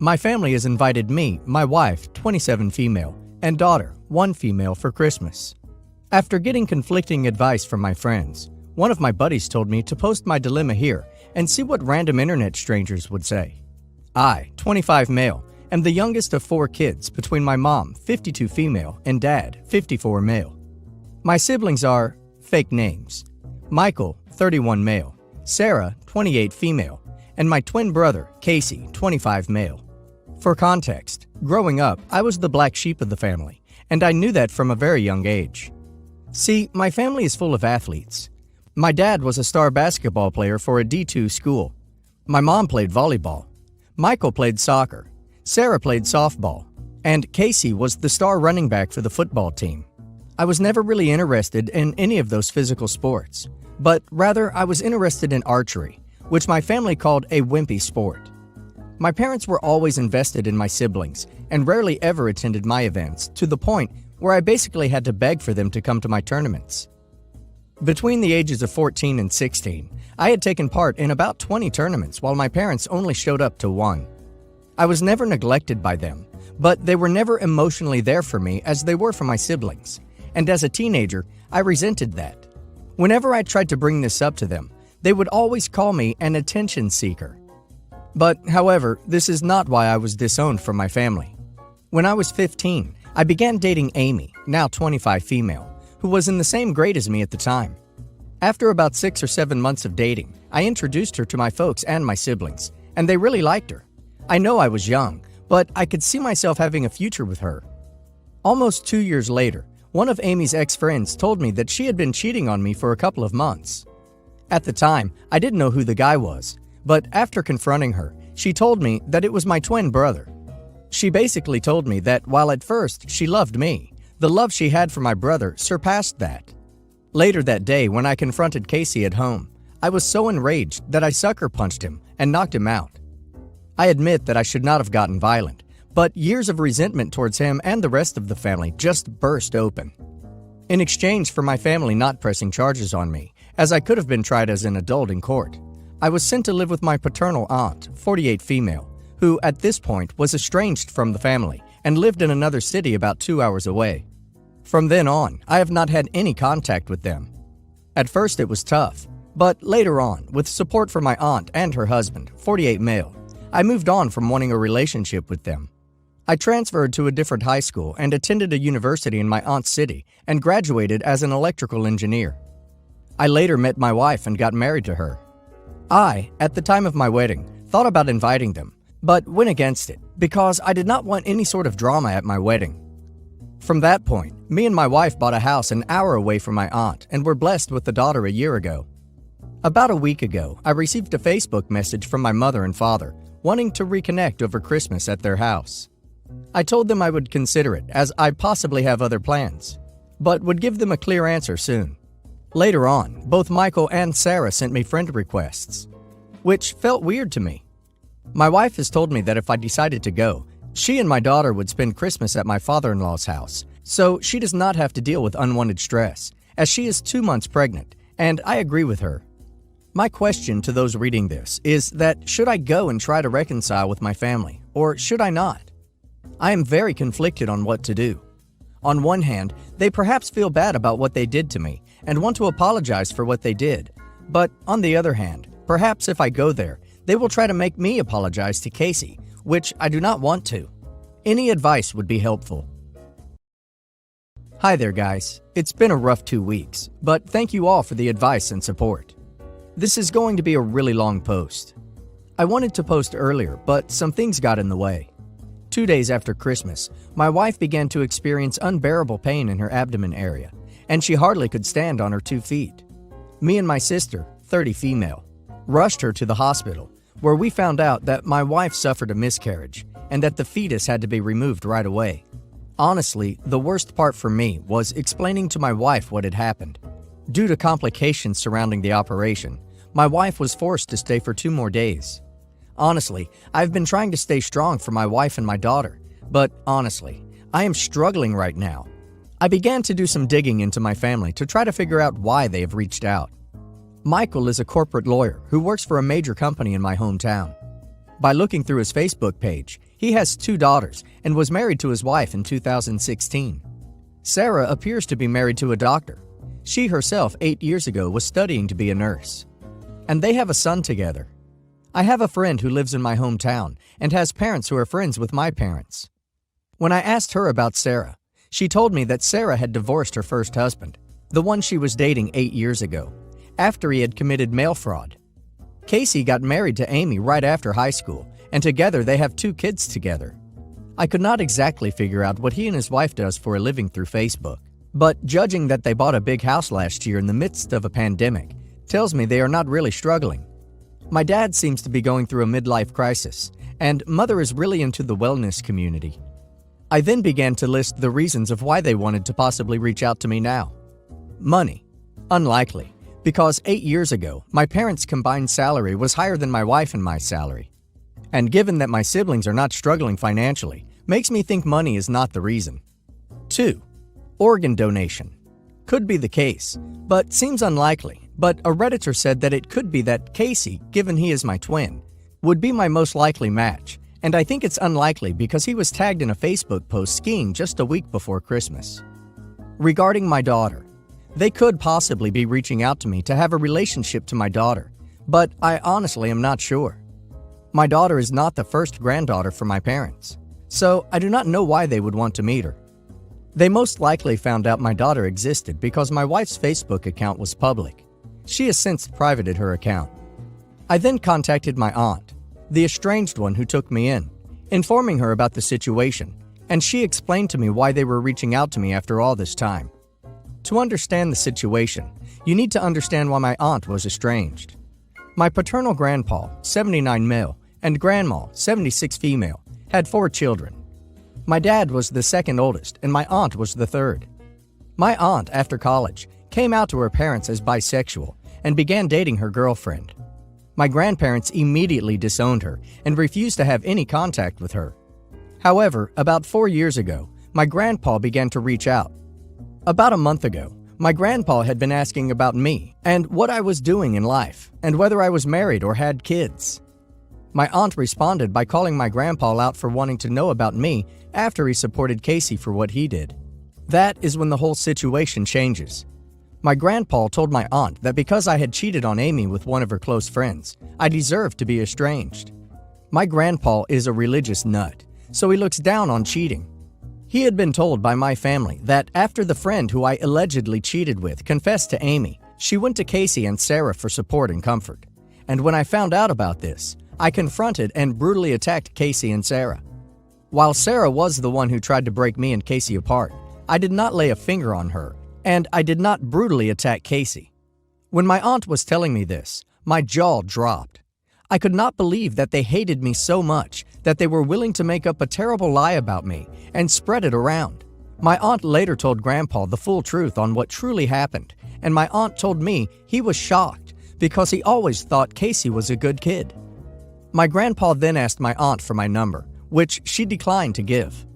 My family has invited me, my wife, 27 female, and daughter, 1 female, for Christmas. After getting conflicting advice from my friends, one of my buddies told me to post my dilemma here and see what random internet strangers would say. I, 25 male, am the youngest of 4 kids between my mom, 52 female, and dad, 54 male. My siblings are fake names: Michael, 31 male, Sarah, 28 female, and my twin brother, Casey, 25 male. For context, growing up, I was the black sheep of the family, and I knew that from a very young age. See, my family is full of athletes. My dad was a star basketball player for a D2 school. My mom played volleyball. Michael played soccer. Sarah played softball. And Casey was the star running back for the football team. I was never really interested in any of those physical sports, but rather I was interested in archery, which my family called a wimpy sport. My parents were always invested in my siblings and rarely ever attended my events, to the point where I basically had to beg for them to come to my tournaments. Between the ages of 14 and 16, I had taken part in about 20 tournaments while my parents only showed up to 1. I was never neglected by them, but they were never emotionally there for me as they were for my siblings, and as a teenager, I resented that. Whenever I tried to bring this up to them, they would always call me an attention seeker. But, however, this is not why I was disowned from my family. When I was 15, I began dating Amy, now 25 female, who was in the same grade as me at the time. After about 6 or 7 months of dating, I introduced her to my folks and my siblings, and they really liked her. I know I was young, but I could see myself having a future with her. Almost 2 years later, one of Amy's ex-friends told me that she had been cheating on me for a couple of months. At the time, I didn't know who the guy was, but after confronting her, she told me that it was my twin brother. She basically told me that while at first she loved me, the love she had for my brother surpassed that. Later that day, when I confronted Casey at home, I was so enraged that I sucker punched him and knocked him out. I admit that I should not have gotten violent, but years of resentment towards him and the rest of the family just burst open. In exchange for my family not pressing charges on me, as I could have been tried as an adult in court, I was sent to live with my paternal aunt, 48 female, who at this point was estranged from the family and lived in another city about 2 hours away. From then on, I have not had any contact with them. At first it was tough, but later on, with support from my aunt and her husband, 48 male, I moved on from wanting a relationship with them. I transferred to a different high school and attended a university in my aunt's city and graduated as an electrical engineer. I later met my wife and got married to her. I, at the time of my wedding, thought about inviting them, but went against it because I did not want any sort of drama at my wedding. From that point, me and my wife bought a house an hour away from my aunt and were blessed with a daughter a year ago. About a week ago, I received a Facebook message from my mother and father wanting to reconnect over Christmas at their house. I told them I would consider it as I possibly have other plans, but would give them a clear answer soon. Later on, both Michael and Sarah sent me friend requests, which felt weird to me. My wife has told me that if I decided to go, she and my daughter would spend Christmas at my father-in-law's house, so she does not have to deal with unwanted stress, as she is 2 months pregnant, and I agree with her. My question to those reading this is that should I go and try to reconcile with my family, or should I not? I am very conflicted on what to do. On one hand, they perhaps feel bad about what they did to me and want to apologize for what they did, but on the other hand, perhaps if I go there, they will try to make me apologize to Casey, which I do not want to. Any advice would be helpful. Hi there, guys. It's been a rough 2 weeks, but thank you all for the advice and support. This is going to be a really long post. I wanted to post earlier, but some things got in the way. 2 days after Christmas, my wife began to experience unbearable pain in her abdomen area, and she hardly could stand on her 2 feet. Me and my sister, 30 female, rushed her to the hospital, where we found out that my wife suffered a miscarriage and that the fetus had to be removed right away. Honestly, the worst part for me was explaining to my wife what had happened. Due to complications surrounding the operation, my wife was forced to stay for 2 more days. Honestly, I've been trying to stay strong for my wife and my daughter, but honestly, I am struggling right now. I began to do some digging into my family to try to figure out why they have reached out. Michael is a corporate lawyer who works for a major company in my hometown. By looking through his Facebook page, he has 2 daughters and was married to his wife in 2016. Sarah appears to be married to a doctor. She herself 8 years ago was studying to be a nurse. And they have a son together. I have a friend who lives in my hometown and has parents who are friends with my parents. When I asked her about Sarah, she told me that Sarah had divorced her first husband, the one she was dating 8 years ago, after he had committed mail fraud. Casey got married to Amy right after high school, and together they have 2 kids together. I could not exactly figure out what he and his wife does for a living through Facebook, but judging that they bought a big house last year in the midst of a pandemic tells me they are not really struggling. My dad seems to be going through a midlife crisis, and mother is really into the wellness community. I then began to list the reasons of why they wanted to possibly reach out to me now. Money. Unlikely, because 8 years ago, my parents' combined salary was higher than my wife and my salary. And given that my siblings are not struggling financially, makes me think money is not the reason. 2. Organ donation. Could be the case, but seems unlikely. But a Redditor said that it could be that Casey, given he is my twin, would be my most likely match, and I think it's unlikely because he was tagged in a Facebook post skiing just a week before Christmas. Regarding my daughter, they could possibly be reaching out to me to have a relationship to my daughter, but I honestly am not sure. My daughter is not the first granddaughter for my parents, so I do not know why they would want to meet her. They most likely found out my daughter existed because my wife's Facebook account was public. She has since privated her account. I then contacted my aunt, the estranged one who took me in, informing her about the situation, and she explained to me why they were reaching out to me after all this time. To understand the situation, you need to understand why my aunt was estranged. My paternal grandpa, 79 male, and grandma, 76 female, had 4 children. My dad was the second oldest, and my aunt was the third. My aunt, after college, came out to her parents as bisexual and began dating her girlfriend. My grandparents immediately disowned her and refused to have any contact with her. However, about 4 years ago, my grandpa began to reach out. About a month ago, my grandpa had been asking about me and what I was doing in life and whether I was married or had kids. My aunt responded by calling my grandpa out for wanting to know about me after he supported Casey for what he did. That is when the whole situation changes. My grandpa told my aunt that because I had cheated on Amy with one of her close friends, I deserved to be estranged. My grandpa is a religious nut, so he looks down on cheating. He had been told by my family that after the friend who I allegedly cheated with confessed to Amy, she went to Casey and Sarah for support and comfort. And when I found out about this, I confronted and brutally attacked Casey and Sarah. While Sarah was the one who tried to break me and Casey apart, I did not lay a finger on her, and I did not brutally attack Casey. When my aunt was telling me this, my jaw dropped. I could not believe that they hated me so much that they were willing to make up a terrible lie about me and spread it around. My aunt later told Grandpa the full truth on what truly happened, and my aunt told me he was shocked because he always thought Casey was a good kid. My grandpa then asked my aunt for my number, which she declined to give.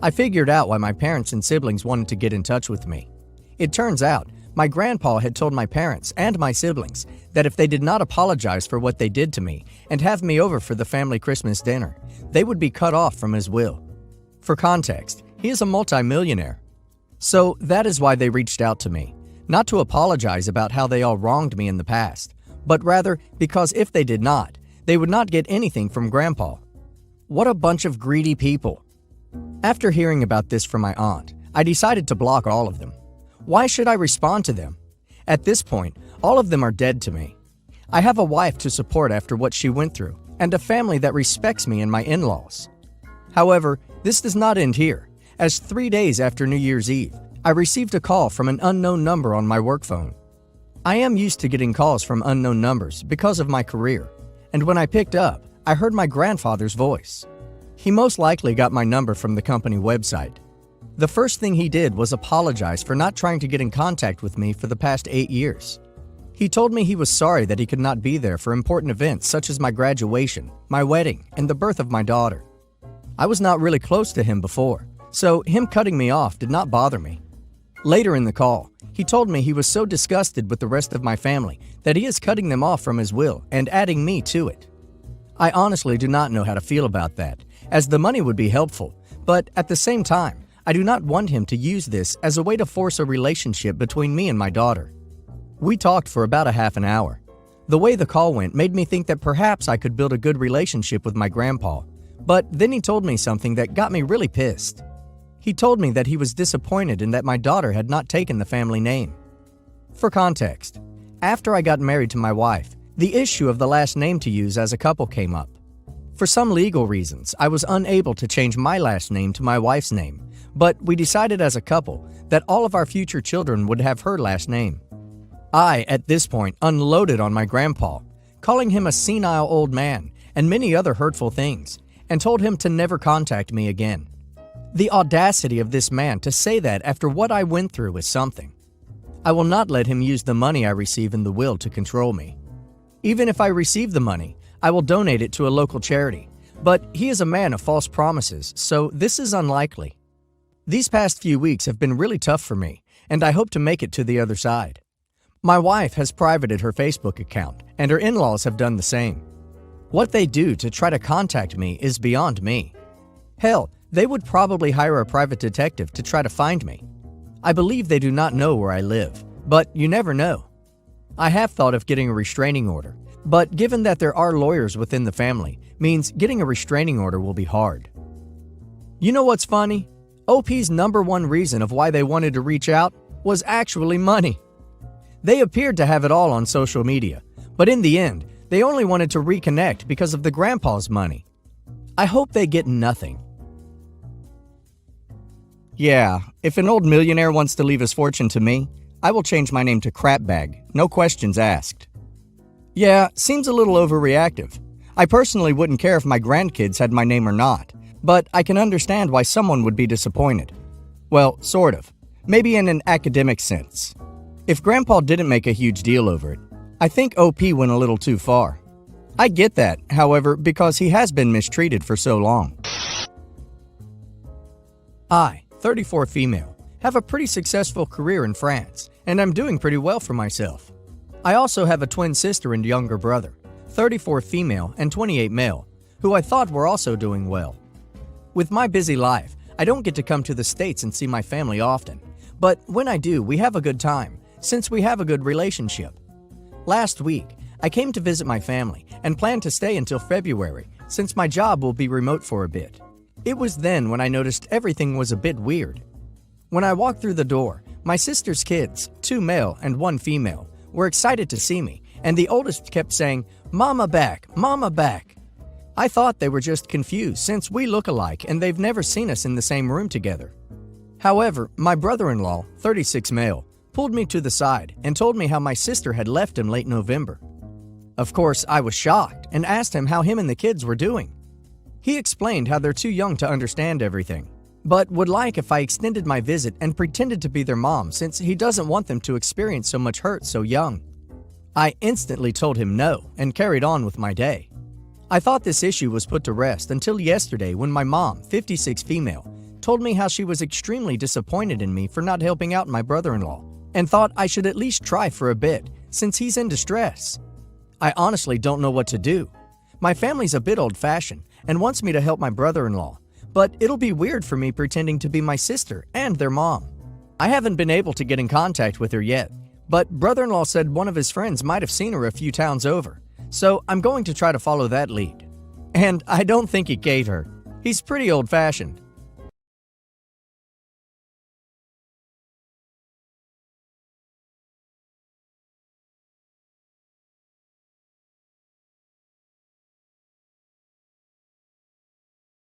I figured out why my parents and siblings wanted to get in touch with me. It turns out, my grandpa had told my parents and my siblings that if they did not apologize for what they did to me and have me over for the family Christmas dinner, they would be cut off from his will. For context, he is a multimillionaire. So that is why they reached out to me, not to apologize about how they all wronged me in the past, but rather because if they did not, they would not get anything from Grandpa. What a bunch of greedy people. After hearing about this from my aunt, I decided to block all of them. Why should I respond to them? At this point, all of them are dead to me. I have a wife to support after what she went through, and a family that respects me and my in-laws. However, this does not end here, as 3 days after New Year's Eve, I received a call from an unknown number on my work phone. I am used to getting calls from unknown numbers because of my career, and when I picked up, I heard my grandfather's voice. He most likely got my number from the company website. The first thing he did was apologize for not trying to get in contact with me for the past 8 years. He told me he was sorry that he could not be there for important events such as my graduation, my wedding, and the birth of my daughter. I was not really close to him before, so him cutting me off did not bother me. Later in the call, he told me he was so disgusted with the rest of my family that he is cutting them off from his will and adding me to it. I honestly do not know how to feel about that, as the money would be helpful, but at the same time, I do not want him to use this as a way to force a relationship between me and my daughter. We talked for about a half an hour. The way the call went made me think that perhaps I could build a good relationship with my grandpa, but then he told me something that got me really pissed. He told me that he was disappointed in that my daughter had not taken the family name. For context, after I got married to my wife, the issue of the last name to use as a couple came up. For some legal reasons, I was unable to change my last name to my wife's name, but we decided as a couple that all of our future children would have her last name. I, at this point, unloaded on my grandpa, calling him a senile old man and many other hurtful things, and told him to never contact me again. The audacity of this man to say that after what I went through is something. I will not let him use the money I receive in the will to control me. Even if I receive the money, I will donate it to a local charity, but he is a man of false promises, so this is unlikely. These past few weeks have been really tough for me, and I hope to make it to the other side. My wife has privated her Facebook account, and her in-laws have done the same. What they do to try to contact me is beyond me. Hell, they would probably hire a private detective to try to find me. I believe they do not know where I live, but you never know. I have thought of getting a restraining order, but given that there are lawyers within the family, means getting a restraining order will be hard. You know what's funny? OP's #1 reason of why they wanted to reach out was actually money. They appeared to have it all on social media, but in the end, they only wanted to reconnect because of the grandpa's money. I hope they get nothing. Yeah, if an old millionaire wants to leave his fortune to me, I will change my name to Crapbag, no questions asked. Yeah, seems a little overreactive. I personally wouldn't care if my grandkids had my name or not, but I can understand why someone would be disappointed. Well, sort of. Maybe in an academic sense. If Grandpa didn't make a huge deal over it, I think OP went a little too far. I get that, however, because he has been mistreated for so long. I, 34 female, have a pretty successful career in France, and I'm doing pretty well for myself. I also have a twin sister and younger brother, 34 female and 28 male, who I thought were also doing well. With my busy life, I don't get to come to the States and see my family often, but when I do, we have a good time, since we have a good relationship. Last week, I came to visit my family and plan to stay until February, since my job will be remote for a bit. It was then when I noticed everything was a bit weird. When I walked through the door, my sister's kids, 2 male and 1 female, were excited to see me, and the oldest kept saying, "Mama back, Mama back." I thought they were just confused since we look alike and they've never seen us in the same room together. However, my brother-in-law, 36 male, pulled me to the side and told me how my sister had left him late November. Of course, I was shocked and asked him how him and the kids were doing. He explained how they're too young to understand everything, but would like if I extended my visit and pretended to be their mom since he doesn't want them to experience so much hurt so young. I instantly told him no and carried on with my day. I thought this issue was put to rest until yesterday when my mom, 56 female, told me how she was extremely disappointed in me for not helping out my brother-in-law and thought I should at least try for a bit since he's in distress. I honestly don't know what to do. My family's a bit old-fashioned and wants me to help my brother-in-law, but it'll be weird for me pretending to be my sister and their mom. I haven't been able to get in contact with her yet, but brother-in-law said one of his friends might have seen her a few towns over, so I'm going to try to follow that lead. And I don't think he gave her. He's pretty old-fashioned.